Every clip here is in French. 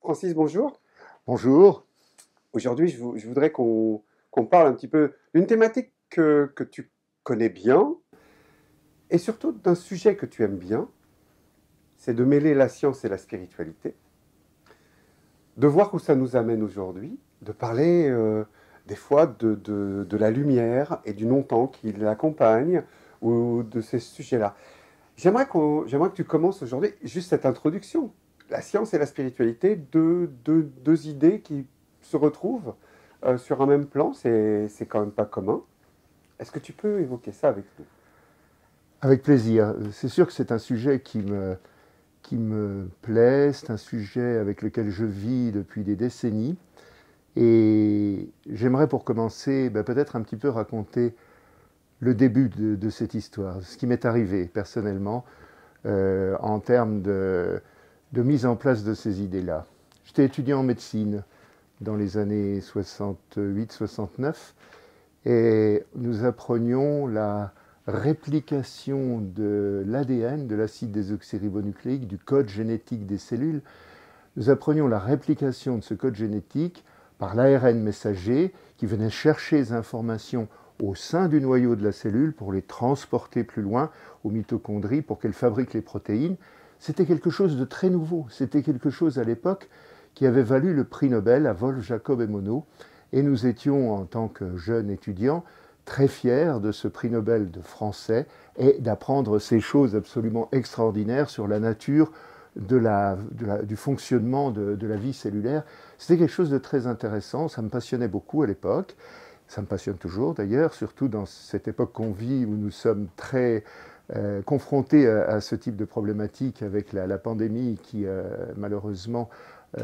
Francis, bonjour. Bonjour. Aujourd'hui, je voudrais qu'on parle un petit peu d'une thématique que tu connais bien et surtout d'un sujet que tu aimes bien, c'est de mêler la science et la spiritualité, de voir où ça nous amène aujourd'hui, de parler des fois de la lumière et du non-temps qui l'accompagne ou de ces sujets-là. J'aimerais que tu commences aujourd'hui juste cette introduction. La science et la spiritualité, deux idées qui se retrouvent sur un même plan, c'est quand même pas commun. Est-ce que tu peux évoquer ça avec nous? Avec plaisir. C'est sûr que c'est un sujet qui me plaît, c'est un sujet avec lequel je vis depuis des décennies. Et j'aimerais pour commencer peut-être un petit peu raconter le début de cette histoire, ce qui m'est arrivé personnellement en termes de mise en place de ces idées-là. J'étais étudiant en médecine dans les années 68-69 et nous apprenions la réplication de l'ADN, de l'acide désoxyribonucléique, du code génétique des cellules. Nous apprenions la réplication de ce code génétique par l'ARN messager qui venait chercher les informations au sein du noyau de la cellule pour les transporter plus loin aux mitochondries pour qu'elles fabriquent les protéines. C'était quelque chose de très nouveau. C'était quelque chose à l'époque qui avait valu le prix Nobel à Wolf, Jacob et Monod. Et nous étions, en tant que jeunes étudiants, très fiers de ce prix Nobel de français et d'apprendre ces choses absolument extraordinaires sur la nature du fonctionnement de la vie cellulaire. C'était quelque chose de très intéressant, ça me passionnait beaucoup à l'époque, ça me passionne toujours d'ailleurs, surtout dans cette époque qu'on vit où nous sommes très confrontés à ce type de problématique avec la pandémie qui malheureusement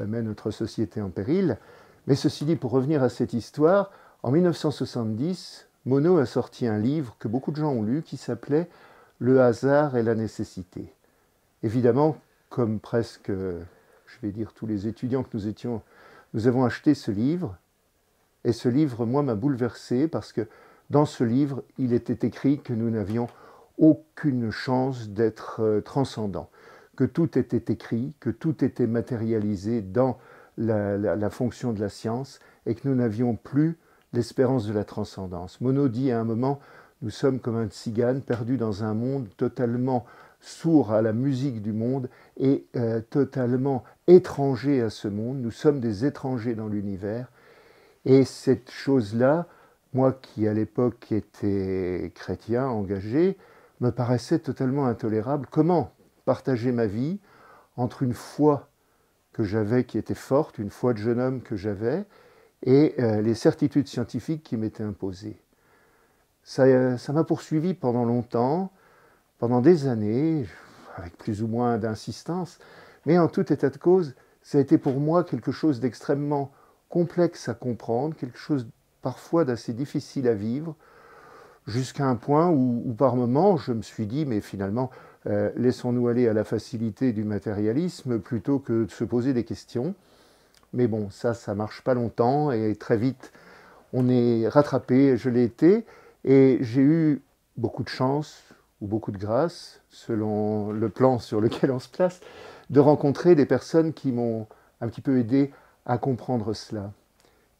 met notre société en péril. Mais ceci dit, pour revenir à cette histoire, en 1970, Monod a sorti un livre que beaucoup de gens ont lu qui s'appelait Le hasard et la nécessité. Évidemment, comme presque, je vais dire, tous les étudiants que nous étions, nous avons acheté ce livre. Et ce livre, moi, m'a bouleversé parce que dans ce livre, il était écrit que nous n'avions aucune chance d'être transcendants, que tout était écrit, que tout était matérialisé dans la fonction de la science et que nous n'avions plus l'espérance de la transcendance. Monod dit à un moment, nous sommes comme un tzigane perdu dans un monde totalement sourd à la musique du monde et totalement étranger à ce monde. Nous sommes des étrangers dans l'univers. Et cette chose-là, moi qui à l'époque étais chrétien, engagé, me paraissait totalement intolérable. Comment partager ma vie entre une foi que j'avais qui était forte, une foi de jeune homme que j'avais, et les certitudes scientifiques qui m'étaient imposées. Ça m'a poursuivi pendant longtemps, pendant des années, avec plus ou moins d'insistance, mais en tout état de cause, ça a été pour moi quelque chose d'extrêmement complexe à comprendre, quelque chose parfois d'assez difficile à vivre, jusqu'à un point où par moments je me suis dit, mais finalement, laissons-nous aller à la facilité du matérialisme plutôt que de se poser des questions. Mais bon, ça ne marche pas longtemps et très vite, on est rattrapé, je l'ai été, et j'ai eu beaucoup de chance ou beaucoup de grâce, selon le plan sur lequel on se place, de rencontrer des personnes qui m'ont un petit peu aidé à comprendre cela.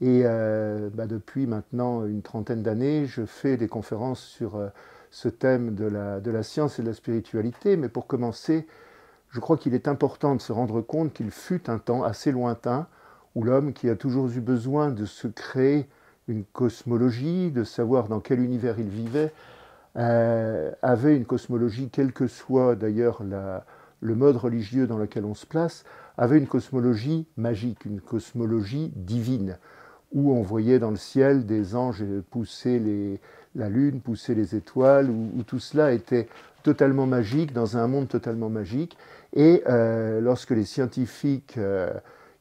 Et depuis maintenant une trentaine d'années, je fais des conférences sur ce thème de la science et de la spiritualité. Mais pour commencer, je crois qu'il est important de se rendre compte qu'il fut un temps assez lointain où l'homme, qui a toujours eu besoin de se créer une cosmologie, de savoir dans quel univers il vivait, avait une cosmologie, quel que soit d'ailleurs le mode religieux dans lequel on se place, avait une cosmologie magique, une cosmologie divine, où on voyait dans le ciel des anges pousser la lune, pousser les étoiles, où tout cela était totalement magique, dans un monde totalement magique. Et lorsque les scientifiques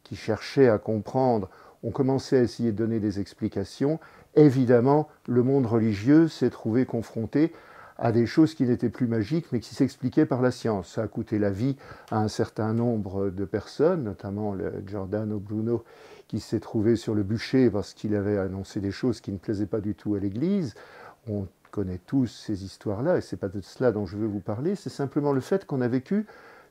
qui cherchaient à comprendre ont commencé à essayer de donner des explications, évidemment, le monde religieux s'est trouvé confronté à des choses qui n'étaient plus magiques, mais qui s'expliquaient par la science. Ça a coûté la vie à un certain nombre de personnes, notamment le Giordano Bruno, qui s'est trouvé sur le bûcher parce qu'il avait annoncé des choses qui ne plaisaient pas du tout à l'Église. On connaît tous ces histoires-là, et ce n'est pas de cela dont je veux vous parler, c'est simplement le fait qu'on a vécu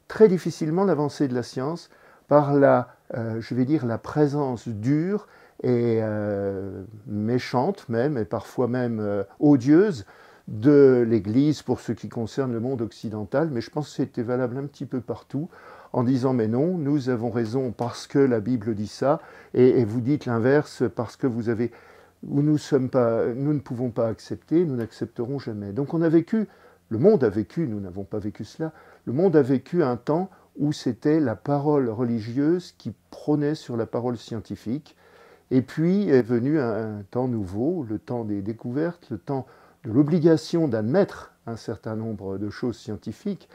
très difficilement l'avancée de la science, par la, je vais dire, la présence dure et méchante même, et parfois même odieuse, de l'Église pour ce qui concerne le monde occidental, mais je pense que c'était valable un petit peu partout, en disant mais non, nous avons raison parce que la Bible dit ça, et vous dites l'inverse parce que vous avez, nous ne pouvons pas accepter, nous n'accepterons jamais. Donc on a vécu, le monde a vécu, nous n'avons pas vécu cela, le monde a vécu un temps où c'était la parole religieuse qui prônait sur la parole scientifique, et puis est venu un temps nouveau, le temps des découvertes, le temps de l'obligation d'admettre un certain nombre de choses scientifiques.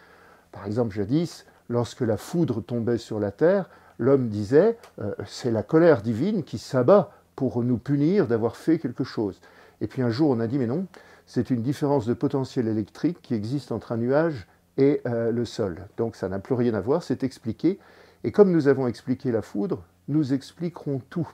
Par exemple, jadis, lorsque la foudre tombait sur la terre, l'homme disait c'est la colère divine qui s'abat pour nous punir d'avoir fait quelque chose. Et puis un jour, on a dit mais non, c'est une différence de potentiel électrique qui existe entre un nuage et le sol. Donc ça n'a plus rien à voir, c'est expliqué. Et comme nous avons expliqué la foudre, nous expliquerons tout.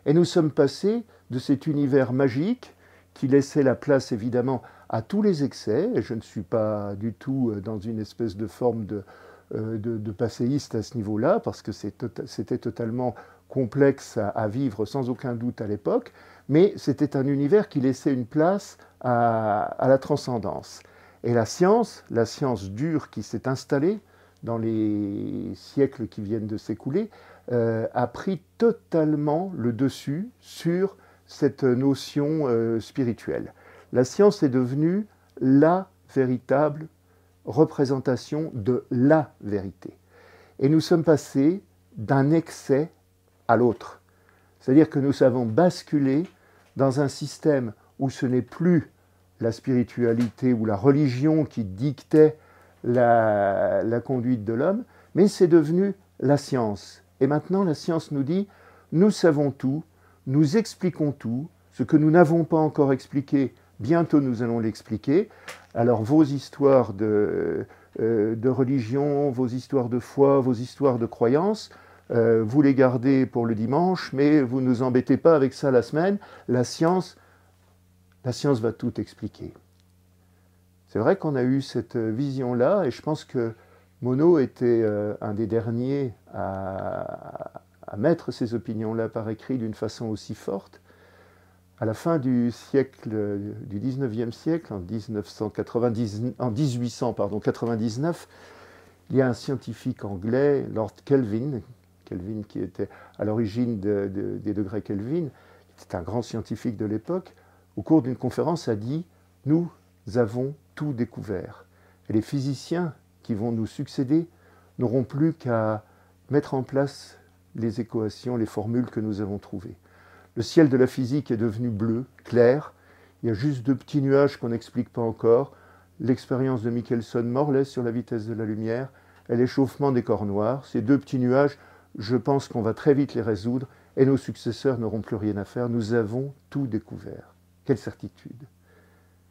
Et nous sommes passés de cet univers magique qui laissait la place évidemment à tous les excès, et je ne suis pas du tout dans une espèce de forme de passéiste à ce niveau-là, parce que c'était totalement complexe à vivre sans aucun doute à l'époque, mais c'était un univers qui laissait une place à la transcendance. Et la science dure qui s'est installée dans les siècles qui viennent de s'écouler, a pris totalement le dessus sur cette notion spirituelle. La science est devenue la véritable représentation de la vérité. Et nous sommes passés d'un excès à l'autre. C'est-à-dire que nous avons basculé dans un système où ce n'est plus la spiritualité ou la religion qui dictait la conduite de l'homme, mais c'est devenu la science. Et maintenant, la science nous dit, nous savons tout, nous expliquons tout, ce que nous n'avons pas encore expliqué, bientôt nous allons l'expliquer. Alors vos histoires de religion, vos histoires de foi, vos histoires de croyance, vous les gardez pour le dimanche, mais vous ne nous embêtez pas avec ça la semaine. La science va tout expliquer. C'est vrai qu'on a eu cette vision-là, et je pense que Monod était un des derniers à mettre ces opinions-là par écrit d'une façon aussi forte. À la fin du siècle, du 19e siècle, en 1899, il y a un scientifique anglais, Lord Kelvin qui était à l'origine des degrés Kelvin, qui était un grand scientifique de l'époque, au cours d'une conférence a dit « Nous avons tout découvert. Et les physiciens qui vont nous succéder n'auront plus qu'à mettre en place les équations, les formules que nous avons trouvées. Le ciel de la physique est devenu bleu, clair. Il y a juste deux petits nuages qu'on n'explique pas encore. L'expérience de Michelson-Morley sur la vitesse de la lumière et l'échauffement des corps noirs. Ces deux petits nuages, je pense qu'on va très vite les résoudre et nos successeurs n'auront plus rien à faire. Nous avons tout découvert. Quelle certitude!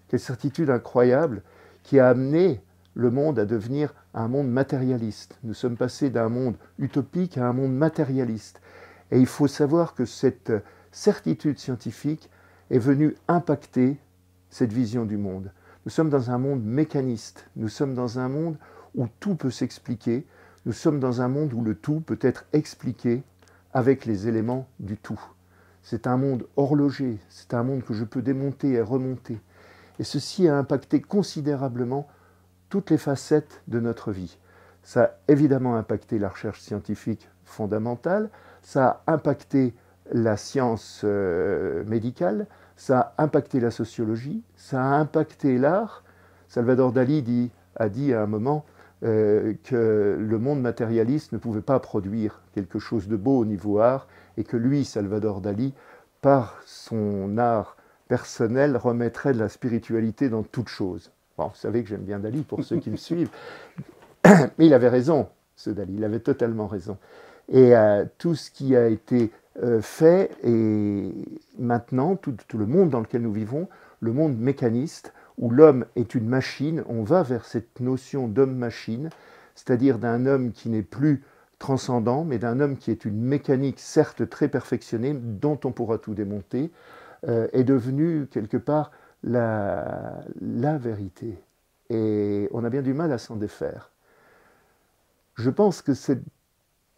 Quelle certitude incroyable qui a amené le monde à devenir un monde matérialiste. Nous sommes passés d'un monde utopique à un monde matérialiste. Et il faut savoir que cette certitude scientifique est venue impacter cette vision du monde. Nous sommes dans un monde mécaniste. Nous sommes dans un monde où tout peut s'expliquer. Nous sommes dans un monde où le tout peut être expliqué avec les éléments du tout. C'est un monde horloger. C'est un monde que je peux démonter et remonter. Et ceci a impacté considérablement toutes les facettes de notre vie. Ça a évidemment impacté la recherche scientifique fondamentale, ça a impacté la science médicale, ça a impacté la sociologie, ça a impacté l'art. Salvador Dali a dit à un moment que le monde matérialiste ne pouvait pas produire quelque chose de beau au niveau art, et que lui, Salvador Dali, par son art personnel, remettrait de la spiritualité dans toute chose. Bon, vous savez que j'aime bien Dali, pour ceux qui me suivent. Mais il avait raison, ce Dali, il avait totalement raison. Et tout ce qui a été fait, et maintenant, tout le monde dans lequel nous vivons, le monde mécaniste, où l'homme est une machine, on va vers cette notion d'homme-machine, c'est-à-dire d'un homme qui n'est plus transcendant, mais d'un homme qui est une mécanique certes très perfectionnée, dont on pourra tout démonter, est devenu quelque part la vérité. Et on a bien du mal à s'en défaire. Je pense que cette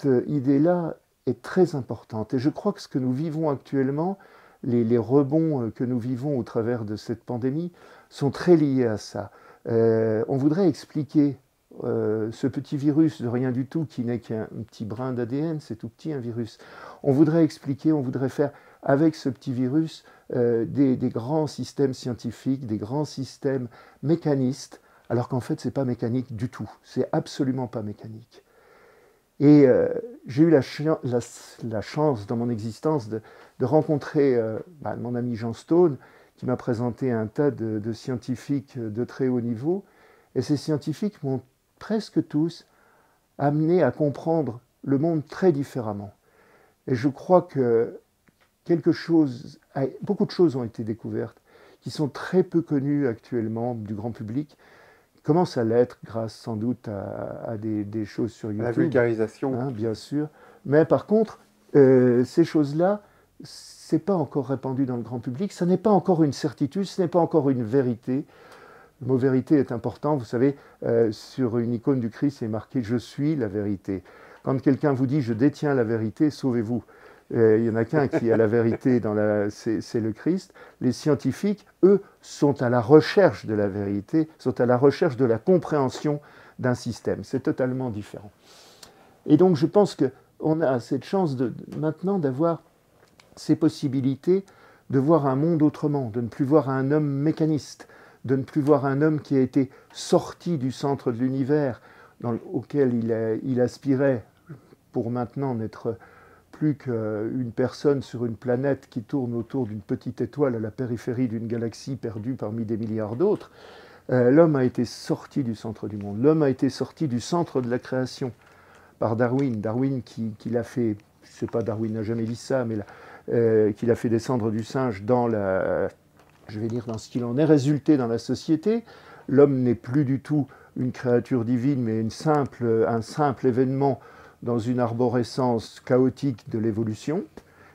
cette idée-là est très importante. Et je crois que ce que nous vivons actuellement, les rebonds que nous vivons au travers de cette pandémie, sont très liés à ça. On voudrait expliquer ce petit virus de rien du tout qui n'est qu'un petit brin d'ADN, c'est tout petit un virus. On voudrait expliquer, on voudrait faire avec ce petit virus des grands systèmes scientifiques, des grands systèmes mécanistes, alors qu'en fait c'est pas mécanique du tout, c'est absolument pas mécanique. Et j'ai eu la chance dans mon existence de rencontrer mon ami Jean Stone, qui m'a présenté un tas de scientifiques de très haut niveau. Et ces scientifiques m'ont presque tous amené à comprendre le monde très différemment. Et je crois que beaucoup de choses ont été découvertes, qui sont très peu connues actuellement du grand public, commence à l'être grâce sans doute à des choses sur YouTube. La vulgarisation. Hein, bien sûr. Mais par contre, ces choses-là, c'est pas encore répandu dans le grand public, ça n'est pas encore une certitude, ce n'est pas encore une vérité. Le mot vérité est important, vous savez, sur une icône du Christ, c'est marqué « Je suis la vérité ». Quand quelqu'un vous dit « Je détiens la vérité », sauvez-vous. Il n'y en a qu'un qui a la vérité, c'est le Christ. Les scientifiques, eux, sont à la recherche de la vérité, sont à la recherche de la compréhension d'un système. C'est totalement différent. Et donc je pense qu'on a cette chance maintenant d'avoir ces possibilités de voir un monde autrement, de ne plus voir un homme mécaniste, de ne plus voir un homme qui a été sorti du centre de l'univers auquel il aspirait pour maintenant n'être plus qu'une personne sur une planète qui tourne autour d'une petite étoile à la périphérie d'une galaxie perdue parmi des milliards d'autres. L'homme a été sorti du centre du monde. L'homme a été sorti du centre de la création par Darwin. Darwin qui l'a fait, je ne sais pas, Darwin n'a jamais dit ça, mais qui l'a fait descendre du singe dans dans ce qu'il en est résulté dans la société. L'homme n'est plus du tout une créature divine, mais un simple événement dans une arborescence chaotique de l'évolution.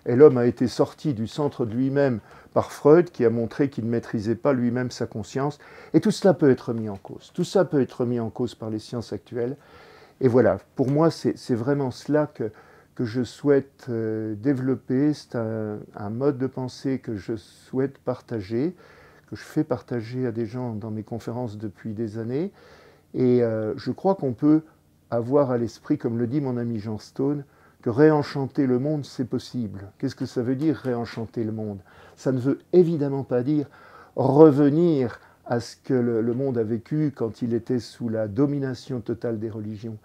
Et l'homme a été sorti du centre de lui-même par Freud, qui a montré qu'il ne maîtrisait pas lui-même sa conscience. Et tout cela peut être mis en cause. Tout ça peut être mis en cause par les sciences actuelles. Et voilà, pour moi, c'est vraiment cela que je souhaite développer. C'est un mode de pensée que je souhaite partager, que je fais partager à des gens dans mes conférences depuis des années. Et je crois qu'on peut avoir à l'esprit, comme le dit mon ami Jean Stone, que réenchanter le monde, c'est possible. Qu'est-ce que ça veut dire, réenchanter le monde? Ça ne veut évidemment pas dire revenir à ce que le monde a vécu quand il était sous la domination totale des religions.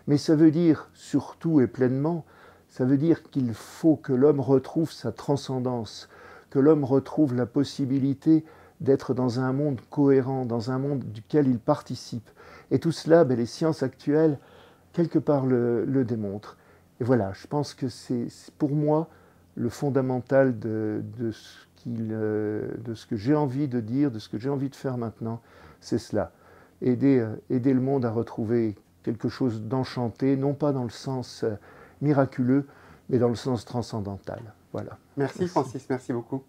Mais ça veut dire, surtout et pleinement, ça veut dire qu'il faut que l'homme retrouve sa transcendance, que l'homme retrouve la possibilité d'être dans un monde cohérent, dans un monde duquel il participe. Et tout cela, les sciences actuelles, quelque part, le démontrent. Et voilà, je pense que c'est pour moi le fondamental de ce que j'ai envie de dire, de ce que j'ai envie de faire maintenant, c'est cela. Aider le monde à retrouver quelque chose d'enchanté, non pas dans le sens miraculeux, mais dans le sens transcendantal. Voilà. Merci Francis, merci beaucoup.